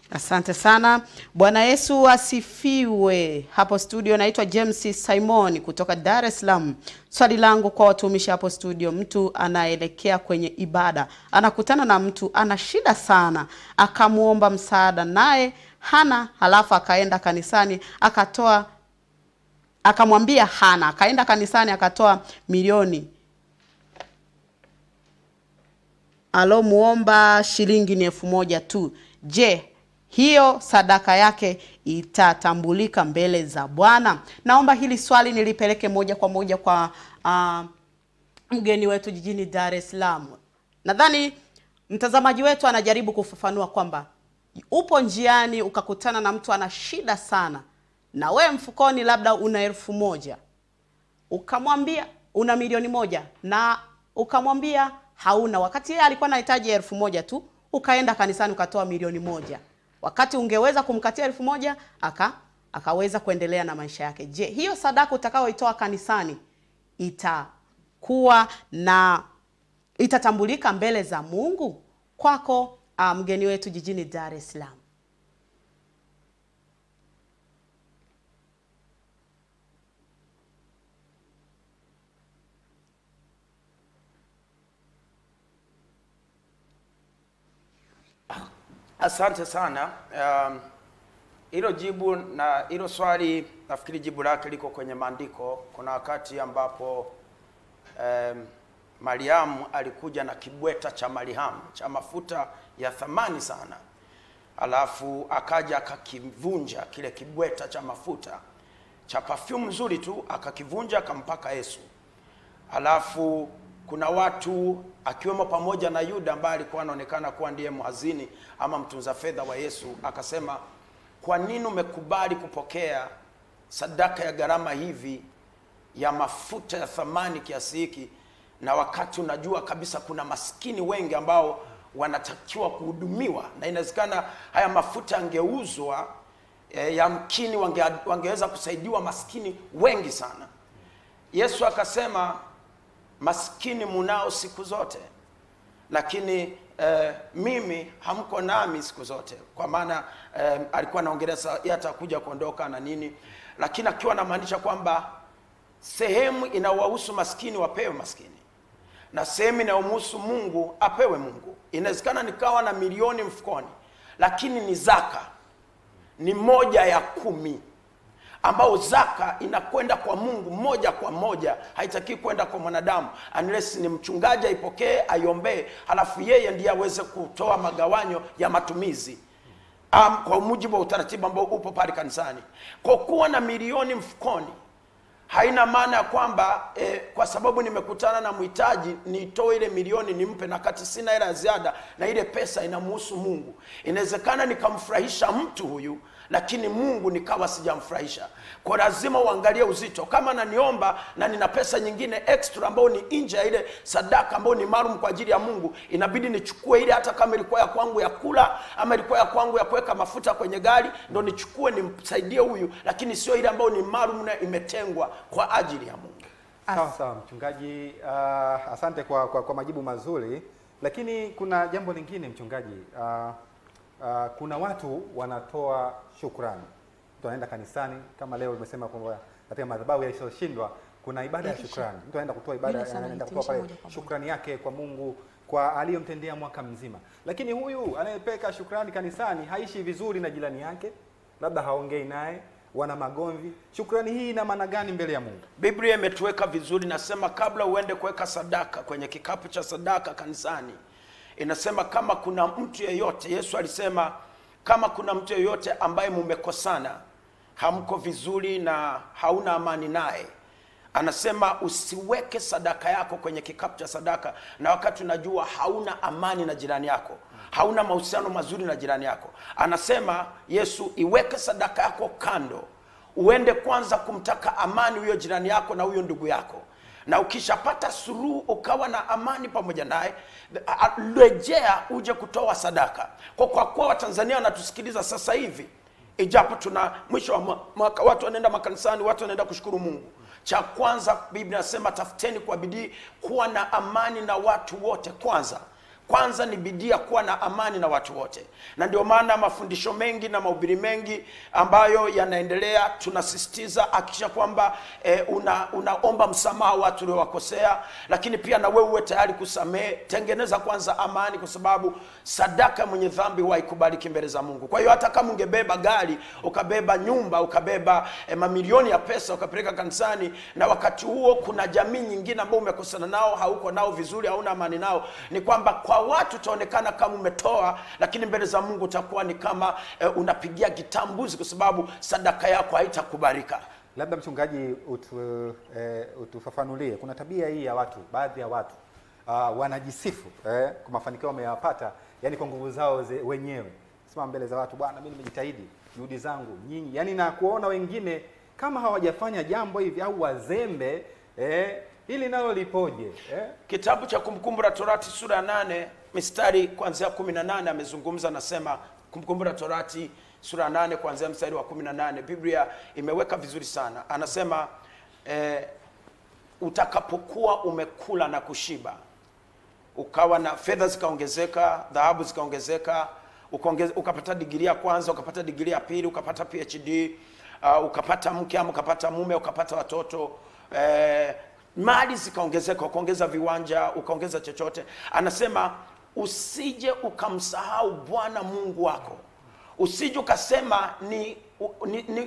Asante sana. Bwana Yesu asifiwe. Hapo studio naitwa James Simon kutoka Dar es Salaam. Swali langu kwa watumishi hapo studio, mtu anaelekea kwenye ibada, anakutana na mtu ana shida sana, akamuomba msaada naye hana, halafu akaenda kanisani akatoa, akamwambia hana, akaenda kanisani akatoa milioni, alomuomba shilingi ni 1,000 tu. Je, hiyo sadaka yake itatambulika mbele za Bwana? Naomba hili swali nilipeleke moja kwa moja kwa mgeni wetu jijini Dar es Salaam. Nadhani mtazamaji wetu anajaribu kufafanua kwamba upo njiani ukakutana na mtu ana shida sana, na we mfukoni labda una 1,000, ukamwambia una milioni 1 na ukamwambia hauna, wakati yeye alikuwa anahitaji 1,000 tu, ukaenda kanisani ukatoa milioni 1. Wakati ungeweza kumkatia 1,000 akaweza kuendelea na maisha yake. Je, hiyo sadaka utakayoitoa kanisani itakuwa na itatambulika mbele za Mungu? Kwako mgeni wetu jijini Dar es Salaam. Asante sana. Hilo jibu na hilo swali nafikiri jibu lake liko kwenye maandiko. Kuna wakati ambapo Mariamu alikuja na kibweta cha marihamu cha mafuta ya thamani sana. Alafu akaja akakivunja kile kibweta cha mafuta cha perfume nzuri tu, akakivunja akampaka Yesu. Alafu kuna watu akiwemo pamoja na Yuda ambaye alikuwa anaonekana kuwa ndiye mhazini ama mtunza fedha wa Yesu, akasema, kwa nini umekubali kupokea sadaka ya gharama hivi ya mafuta ya thamani kiasi hiki, na wakati unajua kabisa kuna maskini wengi ambao wanatakiwa kuhudumiwa, na inawezekana haya mafuta yangeuzwa, yamkini wangeweza kusaidiwa maskini wengi sana. Yesu akasema, maskini munao siku zote, lakini mimi hamko nami siku zote. Kwa maana alikuwa anaongelea hata kuja kuondoka na nini, lakini akiwa anamaanisha kwamba sehemu inawahusu maskini wapewe maskini, na sehemu inayomhusu Mungu apewe Mungu. Inawezekana nikawa na milioni mfukoni, lakini ni zaka, ni 1/10, ambao zaka inakwenda kwa Mungu moja kwa moja, haitaki kwenda kwa mwanadamu, unless ni mchungaji aipokee, aiombee, halafu yeye ndiye aweze kutoa magawanyo ya matumizi kwa mujibu wa utaratibu ambao upo pale kanisani. Kwa kuwa na milioni mfukoni haina maana ya kwamba kwa sababu nimekutana na mhitaji nitoe ile milioni nimpe, na kati sina hela ya ziada, na ile pesa inamhusu Mungu. Inawezekana nikamfurahisha mtu huyu, lakini Mungu nikawa sijamfurahisha. Kwa lazima uangalie uzito. Kama naniomba na nina pesa nyingine extra ambayo ni nje ya ile sadaka ambayo ni maalum kwa ajili ya Mungu, inabidi nichukue ile, hata kama ilikuwa ya kwangu ya kula ama ilikuwa ya kwangu ya kuweka mafuta kwenye gari, ndo nichukue nimsaidie huyu, lakini sio ile ambayo ni maalum na imetengwa kwa ajili ya Mungu. Sawa sawa mchungaji, asante kwa majibu mazuri, lakini kuna jambo lingine mchungaji. Kuna watu wanatoa shukrani. Mtu anaenda kanisani kama leo umesema kwamba katika madhabahu yasiyoshindwa kuna ibada ya shukrani. Mtu anaenda kutoa ibada, anaenda kutoa pale shukrani yake kwa Mungu kwa aliyomtendea mwaka mzima. Lakini huyu anayepeka shukrani kanisani haishi vizuri na jirani yake, labda haongei naye, wana magomvi. Shukrani hii ina maana gani mbele ya Mungu? Biblia imetuweka vizuri, nasema kabla uende kuweka sadaka kwenye kikapu cha sadaka kanisani, inasema kama kuna mtu yeyote, Yesu alisema kama kuna mtu yeyote ambaye mumekosana, hamko vizuri na hauna amani naye, anasema usiweke sadaka yako kwenye kikapu cha sadaka, na wakati unajua hauna amani na jirani yako, hauna mahusiano mazuri na jirani yako. Anasema Yesu, iweke sadaka yako kando, uende kwanza kumtaka amani huyo jirani yako na huyo ndugu yako, na ukishapata suluhu ukawa na amani pamoja naye, rejea uje kutoa sadaka. Kwa kuwa Watanzania wanatusikiliza sasa hivi, ijapo tuna mwisho wa mwaka, watu wanaenda makanisani, watu wanaenda kushukuru Mungu, cha kwanza Biblia inasema tafuteni kwa bidii kuwa na amani na watu wote. Kwanza ni bidii ya kuwa na amani na watu wote. Na ndio maana mafundisho mengi na mahubiri mengi ambayo yanaendelea, tunasisitiza hakikisha kwamba unaomba msamaha watu uliowakosea, lakini pia na wewe uwe tayari kusamehe. Tengeneza kwanza amani, kwa sababu sadaka mwenye dhambi haikubaliki mbele za Mungu. Kwa hiyo hata kama ungebeba gari, ukabeba nyumba, ukabeba mamilioni ya pesa ukapeleka kanisani, na wakati huo kuna jamii nyingine ambao umekosana nao, hauko nao vizuri, hauna amani nao, ni kwamba kwa watu utaonekana kama umetoa, lakini mbele za Mungu utakuwa ni kama unapigia kitambuzi, kwa sababu sadaka yako haitakubalika. Labda mchungaji utufafanulie, kuna tabia hii ya watu, baadhi ya watu wanajisifu kwa mafanikio wameyapata, yani kwa nguvu zao wenyewe. Sema mbele za watu, bwana mimi nimejitahidi, juhudi zangu nyinyi, yani na kuona wengine kama hawajafanya jambo hivi au wazembe, hili nalo lipoje? Kitabu cha Kumbukumbu la Torati sura ya 8 mstari kuanzia 18 amezungumza, nasema Kumbukumbu la Torati sura ya 8 kuanzia mstari wa 18, Biblia imeweka vizuri sana. Anasema utakapokuwa umekula na kushiba, ukawa na fedha zikaongezeka, dhahabu zikaongezeka, ukapata digrii ya kwanza, ukapata digrii ya pili, ukapata PhD, ukapata mke ama ukapata mume, ukapata watoto, mali zikaongezeka, ukaongeza viwanja, ukaongeza chochote. Anasema usije ukamsahau Bwana Mungu wako, Usije ukasema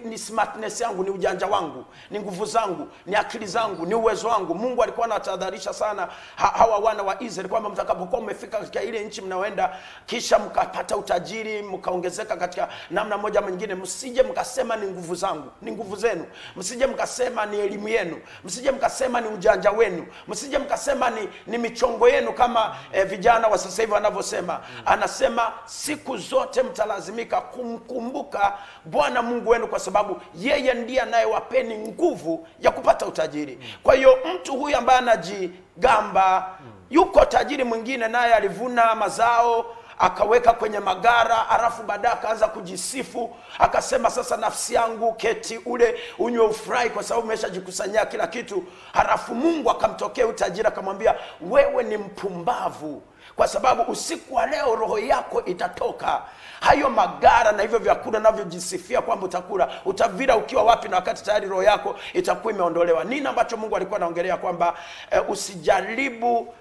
ni smartness yangu, ni ujanja wangu, ni nguvu zangu, ni akili zangu, ni uwezo wangu. Mungu alikuwa anatahadharisha sana hawa wana wa Israeli kwamba mtakapokuwa mmefika katika ile nchi mnaoenda, kisha mkapata utajiri, mkaongezeka katika namna moja ama nyingine, msije mkasema ni nguvu zangu, ni nguvu zenu. Msije mkasema ni elimu yenu, msije mkasema ni ujanja wenu, msije mkasema ni michongo yenu kama vijana wa sasa hivi wanavyosema. Anasema siku zote mtalazimika kumkumbuka Bwana Mungu wenu, kwa sababu yeye ndiye anayewapeni nguvu ya kupata utajiri. Kwa hiyo mtu huyu ambaye anajigamba yuko tajiri mwingine naye alivuna mazao akaweka kwenye magara, alafu baadaye akaanza kujisifu, akasema sasa nafsi yangu keti ule unywe ufurahi kwa sababu umeshajikusanyia kila kitu. Alafu Mungu akamtokea utajiri akamwambia, wewe ni mpumbavu, kwa sababu usiku wa leo roho yako itatoka. Hayo magara na hivyo vyakula navyojisifia kwamba utakula, utavira ukiwa wapi na wakati tayari roho yako itakuwa imeondolewa? Nini ambacho Mungu alikuwa anaongelea kwamba usijaribu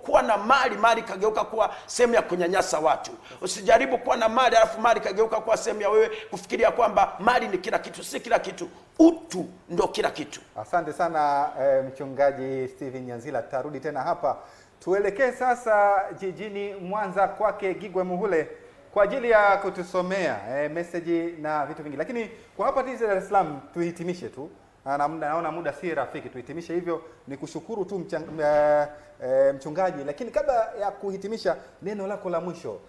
kuwa na mali kageuka kuwa sehemu ya kunyanyasa watu. Usijaribu kuwa na mali alafu mali kageuka kuwa sehemu ya wewe kufikiria kwamba mali ni kila kitu. Si kila kitu, utu ndo kila kitu. Asante sana mchungaji Steven Nyanzila. Tarudi tena hapa, tuelekee sasa jijini Mwanza kwake Gigwa Muhule kwa ajili ya kutusomea message na vitu vingi. Lakini kwa hapa Dar es Salaam tuhitimishe tu. Naona muda si rafiki, tuhitimishe hivyo. Ni kushukuru tu mchungaji, lakini kabla ya kuhitimisha, neno lako la mwisho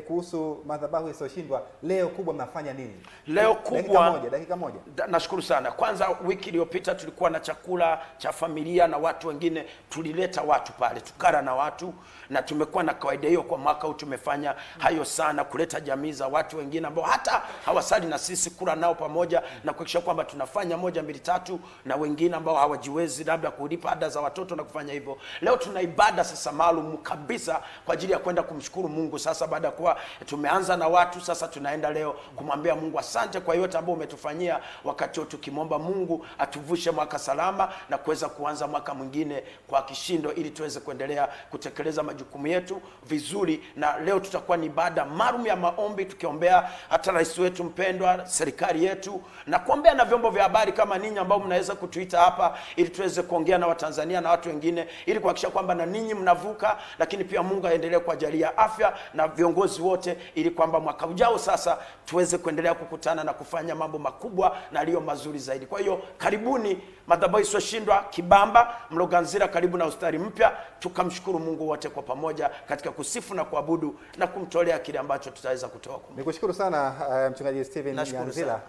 kuhusu madhabahu isiyoshindwa. Leo kubwa mnafanya nini? Leo kubwa dakika moja. Nashukuru sana. Kwanza wiki iliyopita tulikuwa na chakula cha familia na watu wengine, tulileta watu pale, tukara na watu, na tumekuwa na kawaida hiyo kwa mwaka huu. Tumefanya hayo sana, kuleta jamii za watu wengine ambao hata hawasali na sisi, kula nao pamoja na kuhakikisha kwamba tunafanya 1 2 3, na wengine ambao hawajiwezi labda kulipa ada za watoto na kufanya hivyo. Leo tuna ibada sasa maalum kabisa kwa ajili ya kwenda kumshukuru Mungu. Sasa baada ya kuwa tumeanza na watu, sasa tunaenda leo kumwambia Mungu asante kwa yote ambayo umetufanyia, wakati wote tukimwomba Mungu atuvushe mwaka salama na kuweza kuanza mwaka mwingine kwa kishindo, ili tuweze kuendelea kutekeleza majukumu yetu vizuri. Na leo tutakuwa ni ibada maalum ya maombi, tukiombea hata rais wetu mpendwa, serikali yetu, na kuombea na vyombo vya habari kama ninyi ambao mnaweza kutuita hapa, ili tuweze kuongea na Watanzania na watu wengine, ili kuhakikisha kwamba na ninyi mnavuka. Lakini pia Mungu aendelee kujalia afya na viongozi wote, ili kwamba mwaka ujao sasa tuweze kuendelea kukutana na kufanya mambo makubwa na aliyo mazuri zaidi. Kwa hiyo karibuni madhabahu isiyoshindwa Kibamba Mloganzila, karibu na ustari mpya, tukamshukuru Mungu wote kwa pamoja katika kusifu na kuabudu na kumtolea kile ambacho tutaweza kutoa. Nikushukuru sana mchungaji Steven Nyanzila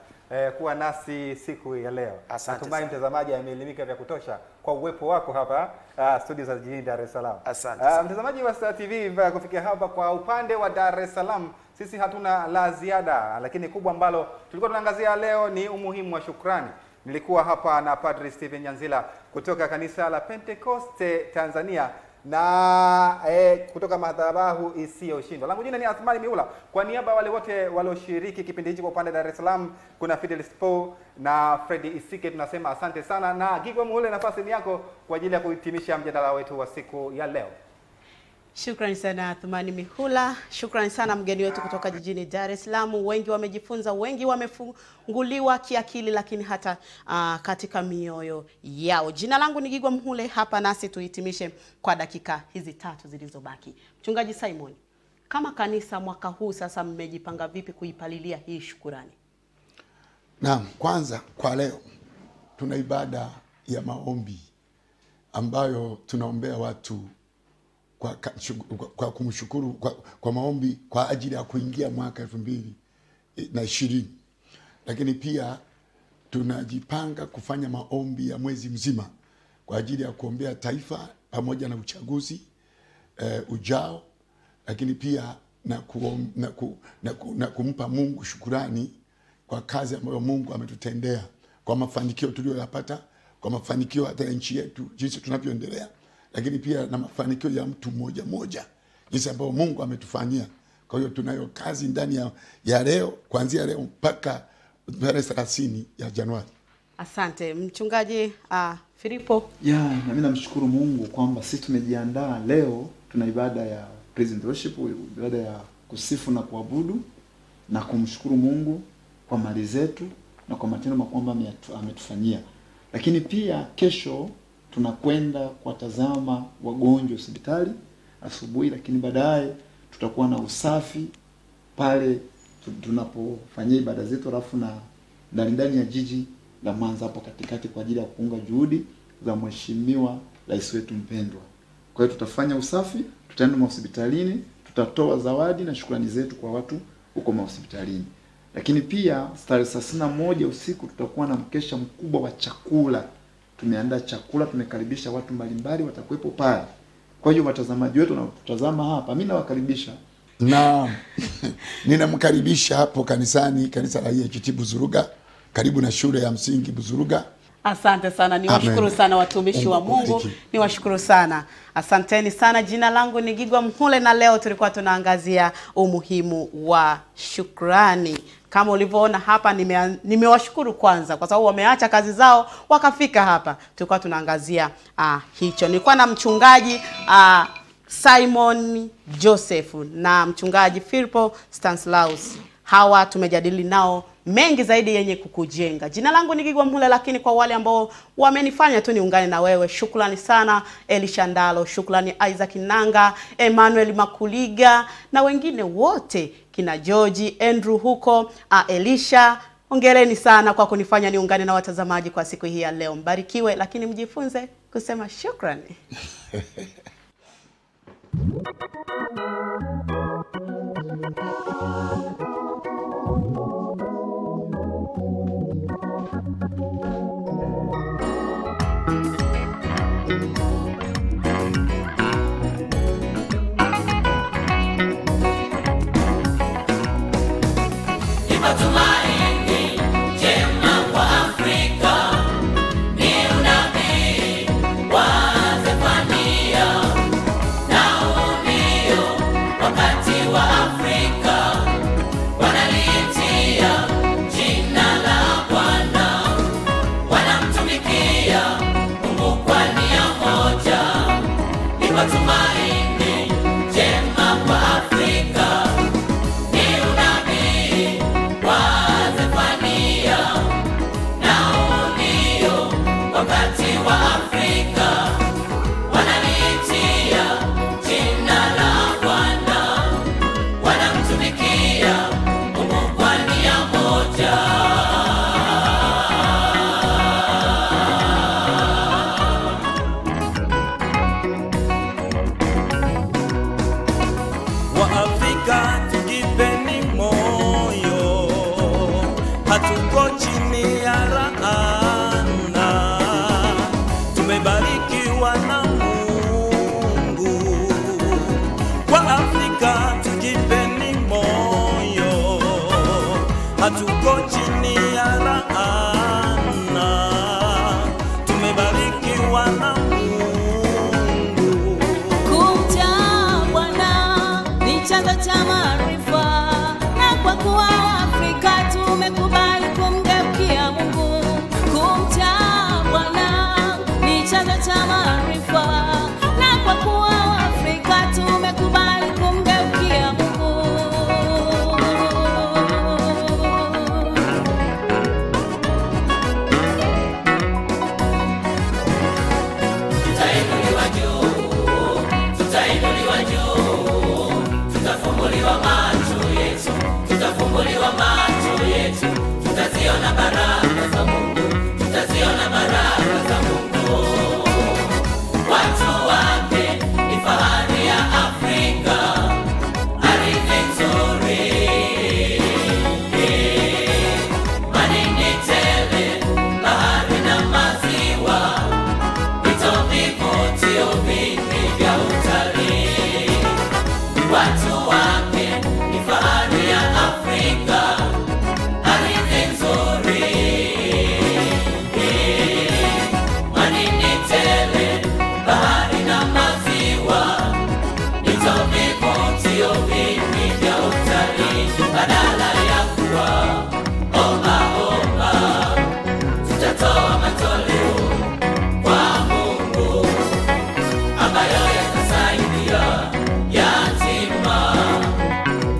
kuwa nasi siku ya leo. Natumai mtazamaji ameelimika vya kutosha kwa uwepo wako hapa studio za jijini Dar es Salaam. Asante. Mtazamaji wa Star TV, kufikia hapa kwa upande wa Dar es Salaam, sisi hatuna la ziada, lakini kubwa ambalo tulikuwa tunaangazia leo ni umuhimu wa shukrani. Nilikuwa hapa na Padre Steven Nyanzila kutoka kanisa la Pentecoste Tanzania na kutoka madhabahu isiyoshindwa. Langu jina ni Athmani Miula. Kwa niaba ya wale wote walioshiriki kipindi hiki kwa upande wa Dar es Salaam, kuna Fidel Spo na Freddy Isike, tunasema asante sana. Na Gigwa Muhule, nafasi ni yako kwa ajili ya kuhitimisha mjadala wetu wa siku ya leo. Shukrani sana Athmani Mihula. Shukrani sana mgeni wetu kutoka jijini Dar es Salaam. Wengi wamejifunza, wengi wamefunguliwa kiakili, lakini hata katika mioyo yao. Jina langu ni Gigwa Muhule, hapa nasi tuhitimishe kwa dakika hizi 3 zilizobaki. Mchungaji Simon, kama kanisa mwaka huu sasa mmejipanga vipi kuipalilia hii shukurani? Naam, kwanza kwa leo tuna ibada ya maombi ambayo tunaombea watu kwa kumshukuru kwa maombi kwa ajili ya kuingia mwaka 2020. Lakini pia tunajipanga kufanya maombi ya mwezi mzima kwa ajili ya kuombea taifa pamoja na uchaguzi ujao, lakini pia na kumpa Mungu shukurani kwa kazi ambayo Mungu ametutendea, kwa mafanikio tuliyoyapata, kwa mafanikio hata nchi yetu jinsi tunavyoendelea, lakini pia na mafanikio ya mtu mmoja mmoja jinsi ambayo Mungu ametufanyia. Kwa hiyo tunayo kazi ndani ya leo, kuanzia leo mpaka tarehe 30 ya Januari. Asante mchungaji Filipo. Na mimi namshukuru Mungu kwamba sisi tumejiandaa leo. Tuna ibada ya praise and worship, ibada ya kusifu na kuabudu, na kumshukuru Mungu kwa mali zetu na kwa matendo makubwa ametufanyia. Lakini pia kesho tunakwenda kuwatazama wagonjwa hospitali asubuhi, lakini baadaye tutakuwa na usafi pale tunapofanyia ibada zetu, alafu na ndani ya jiji la Mwanza hapo katikati kwa ajili ya kuunga juhudi za mheshimiwa rais wetu mpendwa. Kwa hiyo tutafanya usafi, tutaenda hospitalini, tutatoa zawadi na shukrani zetu kwa watu huko hospitalini. Lakini pia tarehe 31 usiku tutakuwa na mkesha mkubwa wa chakula. Tumeandaa chakula, tumekaribisha watu mbalimbali watakuwepo pale. Kwa hiyo watazamaji wetu na tutazama hapa, mimi nawakaribisha. Na ninamkaribisha hapo kanisani, kanisa la EAGT Buzuruga, karibu na shule ya msingi Buzuruga. Asante sana, niwashukuru sana watumishi wa Mungu, niwashukuru sana. Asanteni sana. Jina langu ni Gigwa Mhule na leo tulikuwa tunaangazia umuhimu wa shukrani. Kama ulivyoona hapa nimewashukuru kwanza kwa sababu wameacha kazi zao wakafika hapa. Tulikuwa tunaangazia hicho. Nilikuwa na mchungaji Simon Joseph na mchungaji Philpo Stanislaus. Hawa tumejadili nao mengi zaidi yenye kukujenga. Jina langu ni Gigwa Mhule, lakini kwa wale ambao wamenifanya tu niungane na wewe, shukrani sana Elisha Ndalo, shukrani Isaac Nanga, Emmanuel Makuliga na wengine wote, kina George, Andrew huko, Elisha. Hongereni sana kwa kunifanya niungane na watazamaji kwa siku hii ya leo. Mbarikiwe, lakini mjifunze kusema shukrani. Matumaini jema kwa Afrika ni unabii wa Zefania, na ndio wakati wa Afrika wanaliitia jina la Bwana, wanamtumikia Mungu kwa nia moja. Ni matumaini jema kwa Afrika ni unabii wakati wa Afrika wanaliitia jina la Bwana, wanamtumikia Mungu kwa nia moja. Waafrika tujipeni moyo, hatuko chini ya laana, tumebarikiwa na Mungu. Waafrika tujipeni moyo, hatuko chini ya laana, tumebarikiwa na Mungu. Chanzo cha maarifa, na kwa kuwa Afrika tumekubali kumgeukia Mungu. Kumcha Bwana ni chanzo cha maarifa, na kwa kuwa Afrika tumekubali kumgeukia Mungu. Tutainuliwa juu, tutainuliwa juu, tutafumbuliwa macho yetu, tutafumbuliwa macho yetu, tutaziona baraka za Mungu, tutaziona baraka za Mungu. Watu wake ni fahari ya Afrika, ardhi nzuri, madini tele, bahari na maziwa, vito vivutio vingi vya utalii. Watu wake ni fahari ya Afrika, ardhi nzuri, madini tele, bahari na maziwa, vito vivutio vingi vya utalii. Badala ya kuwa omba omba, tutatoa matoleo kwa Mungu ambayo yatasaidia yatima,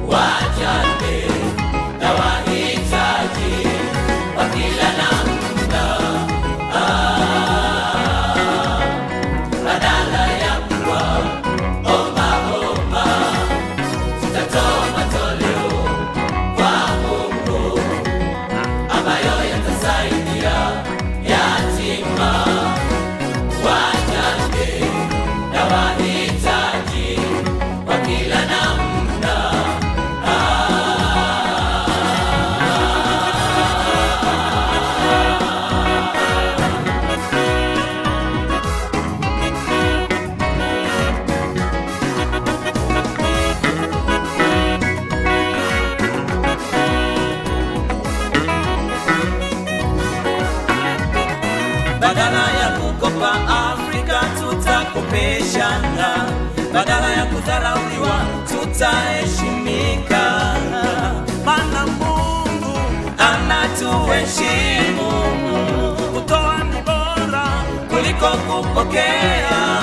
wajane tutakopeshana, badala ya kudharauliwa tutaheshimika. Maana Mungu anatuheshimu. Kutoa ni bora kuliko kupokea.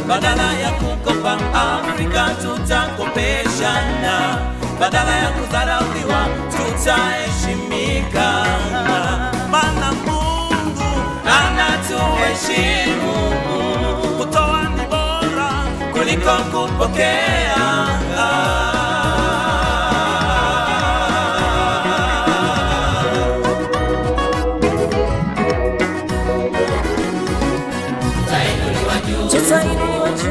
Badala ya kukopa Afrika tutakopeshana, badala ya kudharauliwa tutaheshimika. Maana Mungu anatuheshimu. Kutoa ni bora kuliko kupokea. Tutainuliwa juu,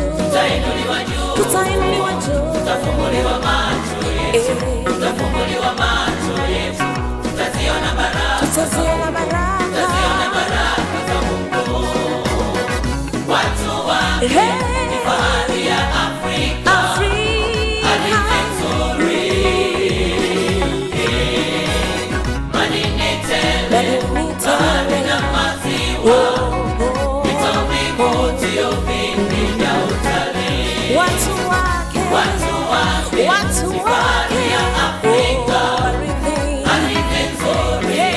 tutainuliwa juu, Tutafunguliwa macho yetu, tutafunguliwa macho yetu, tutaziona baraka, tutaziona baraka, tutaziona baraka za Mungu. Watu wa ni fahari ya Afrika, hadithi nzuri, madini tele, bahari na maziwa, mito vivutio vingi vya utalii. watu wake, watu wake, ya Afrika, ardhi, hadithi nzuri,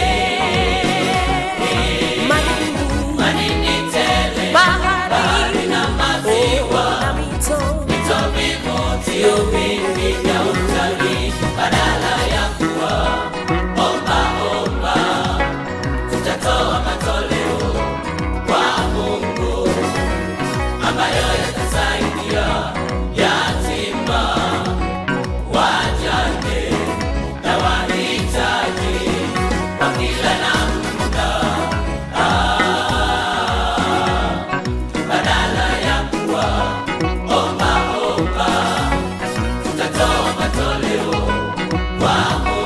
madini tele, bahari na maziwa, na mito, mito vivutio vingi vya utalii. Badala ya kuwa omba omba, tutatoa matoleo kwa Mungu ambayo yatasaidia yatima, wajane na wahitaji wa kila namna. Badala ya kuwa omba omba, tutatoa matoleo kwa Mungu